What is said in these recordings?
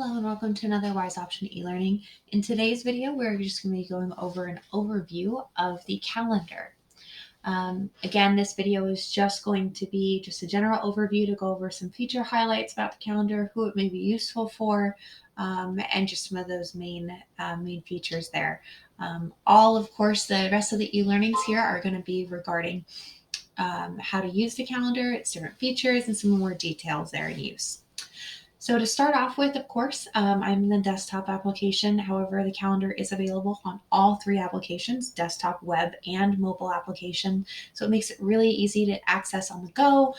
Hello and welcome to another Wise Option eLearning. In today's video, we're just going to be going over an overview of the calendar. Again, this video is just going to be just a general overview to go over some feature highlights about the calendar, who it may be useful for, and just some of those main features there. All, of course, the rest of the e-learnings here are going to be regarding how to use the calendar, its different features, and some more details there in use. So to start off with, of course, I'm in the desktop application. However, the calendar is available on all three applications, desktop, web, and mobile application. So it makes it really easy to access on the go.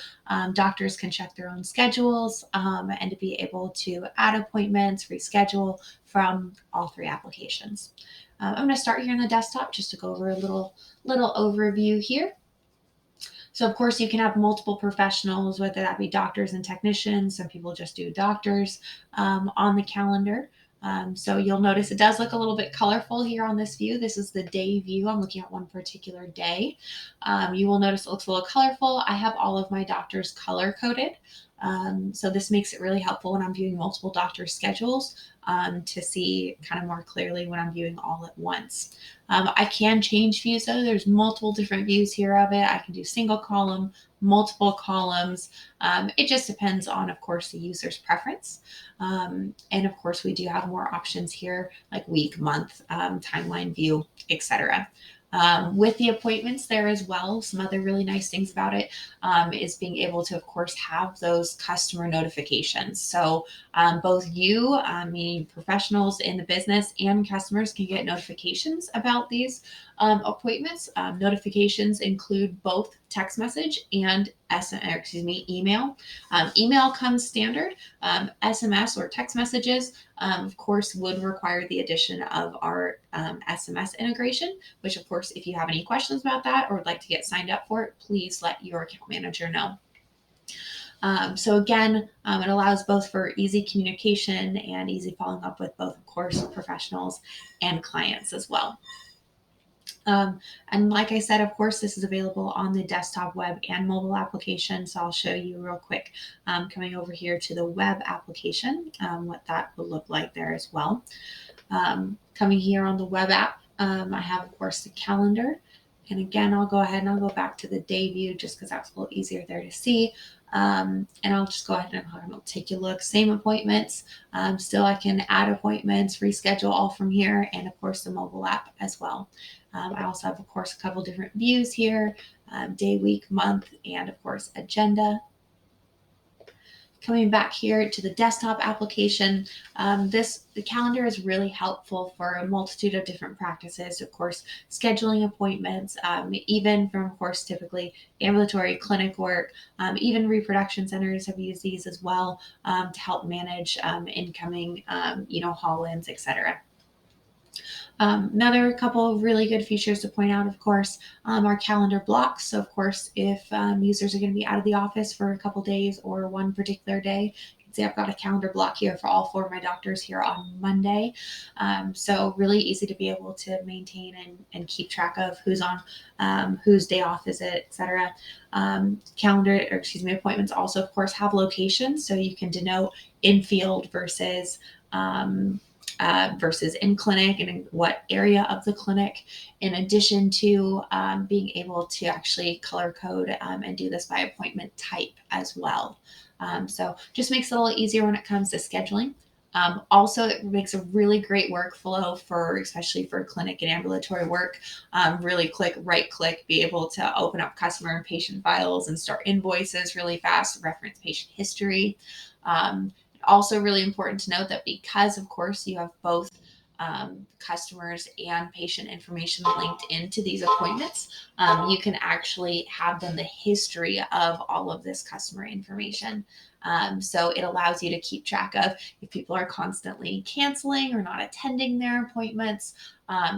Doctors can check their own schedules and to be able to add appointments, reschedule from all three applications. I'm going to start here on the desktop just to go over a little overview here. So of course you can have multiple professionals, whether that be doctors and technicians. Some people just do doctors on the calendar. So you'll notice it does look a little bit colorful here on this view. This is the day view. I'm looking at one particular day. You will notice it looks a little colorful. I have all of my doctors color coded. So this makes it really helpful when I'm viewing multiple doctors' schedules to see kind of more clearly when I'm viewing all at once. I can change views though. There's multiple different views here of it. I can do single column, multiple columns. It just depends on, of course, the user's preference. And of course, we do have more options here like week, month, timeline view, etc. With the appointments there as well, some other really nice things about it is being able to, of course, have those customer notifications. So both you, meaning professionals in the business, and customers can get notifications about these appointments. Notifications include both text message and email. Email comes standard. SMS or text messages, of course, would require the addition of our SMS integration, which, of course, if you have any questions about that or would like to get signed up for it, please let your account manager know. So again, it allows both for easy communication and easy following up with both, of course, professionals and clients as well. And like I said, of course, this is available on the desktop, web, and mobile application. So I'll show you real quick coming over here to the web application, what that will look like there as well. Coming here on the web app, I have, of course, the calendar. And again, I'll go ahead and I'll go back to the day view just because that's a little easier there to see. And I'll just go ahead and I'll take a look. Same appointments. Still, I can add appointments, reschedule all from here, and of course the mobile app as well. I also have, of course, a couple different views here, day, week, month, and of course agenda. Coming back here to the desktop application, the calendar is really helpful for a multitude of different practices. Of course, scheduling appointments, even from, of course, typically ambulatory clinic work, even reproduction centers have used these as well to help manage incoming, haul-ins, etc. Another couple of really good features to point out, of course, are calendar blocks. So, of course, if users are going to be out of the office for a couple days or one particular day, you can see I've got a calendar block here for all four of my doctors here on Monday. So really easy to be able to maintain and keep track of who's on, whose day off is it, etc. Appointments also, of course, have locations. So you can denote in field versus in clinic and in what area of the clinic, in addition to being able to actually color code and do this by appointment type as well. So just makes it a little easier when it comes to scheduling. Also, it makes a really great workflow especially for clinic and ambulatory work. Really right click, be able to open up customer and patient files and start invoices really fast, reference patient history. Also really important to note that because, of course, you have both customers and patient information linked into these appointments, you can actually have them the history of all of this customer information. So it allows you to keep track of if people are constantly canceling or not attending their appointments,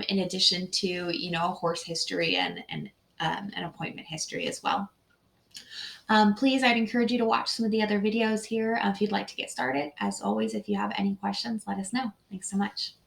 in addition to, horse history and an appointment history as well. Please, I'd encourage you to watch some of the other videos here if you'd like to get started. As always, if you have any questions, let us know. Thanks so much.